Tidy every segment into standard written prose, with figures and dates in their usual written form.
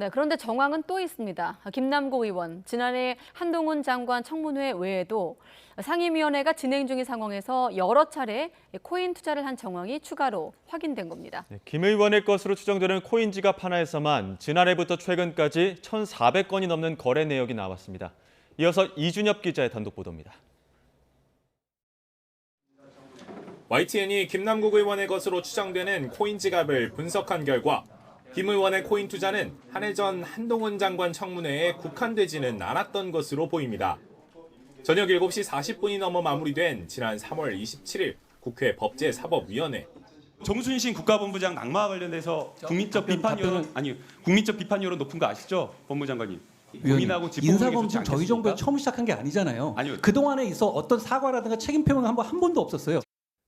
네, 그런데 정황은 또 있습니다. 김남국 의원, 지난해 한동훈 장관 청문회 외에도 상임위원회가 진행 중인 상황에서 여러 차례 코인 투자를 한 정황이 추가로 확인된 겁니다. 네, 김 의원의 것으로 추정되는 코인 지갑 하나에서만 지난해부터 최근까지 1,400건이 넘는 거래 내역이 나왔습니다. 이어서 이준엽 기자의 단독 보도입니다. YTN이 김남국 의원의 것으로 추정되는 코인 지갑을 분석한 결과 김 의원의 코인 투자는 한 해 전 한동훈 장관 청문회에 국한되지는 않았던 것으로 보입니다. 저녁 7시 40분이 넘어 마무리된 지난 3월 27일 국회 법제사법위원회. 정순신 국가본부장 낙마와 관련해서 국민적 비판 여론 높은 거 아시죠, 법무장관님? 인사검증 저희 정부에 처음 시작한 게 아니잖아요. 아니요. 그동안에 있어 어떤 사과라든가 책임 표명 한 번도 없었어요.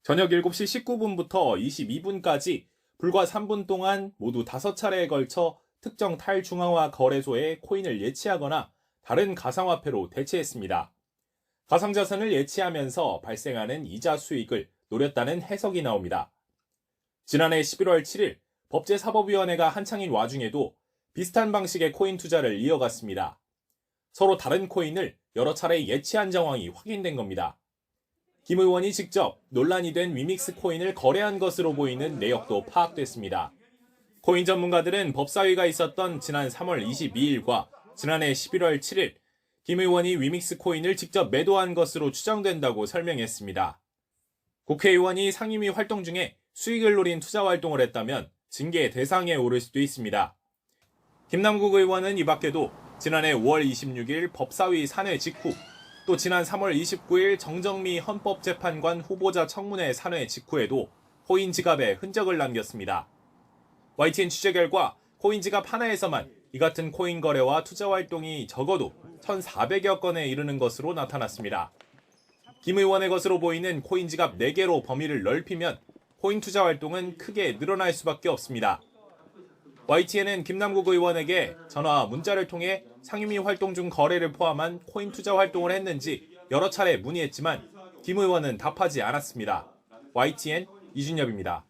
저녁 7시 19분부터 22분까지 불과 3분 동안 모두 5차례에 걸쳐 특정 탈중앙화 거래소에 코인을 예치하거나 다른 가상화폐로 대체했습니다. 가상자산을 예치하면서 발생하는 이자 수익을 노렸다는 해석이 나옵니다. 지난해 11월 7일 법제사법위원회가 한창인 와중에도 비슷한 방식의 코인 투자를 이어갔습니다. 서로 다른 코인을 여러 차례 예치한 정황이 확인된 겁니다. 김 의원이 직접 논란이 된 위믹스 코인을 거래한 것으로 보이는 내역도 파악됐습니다. 코인 전문가들은 법사위가 있었던 지난 3월 22일과 지난해 11월 7일 김 의원이 위믹스 코인을 직접 매도한 것으로 추정된다고 설명했습니다. 국회의원이 상임위 활동 중에 수익을 노린 투자 활동을 했다면 징계 대상에 오를 수도 있습니다. 김남국 의원은 이 밖에도 지난해 5월 26일 법사위 산회 직후 또 지난 3월 29일 정정미 헌법재판관 후보자 청문회 산회 직후에도 코인 지갑에 흔적을 남겼습니다. YTN 취재 결과 코인 지갑 하나에서만 이 같은 코인 거래와 투자 활동이 적어도 1,400여 건에 이르는 것으로 나타났습니다. 김 의원의 것으로 보이는 코인 지갑 4개로 범위를 넓히면 코인 투자 활동은 크게 늘어날 수밖에 없습니다. YTN은 김남국 의원에게 전화와 문자를 통해 상임위 활동 중 거래를 포함한 코인 투자 활동을 했는지 여러 차례 문의했지만 김 의원은 답하지 않았습니다. YTN 이준엽입니다.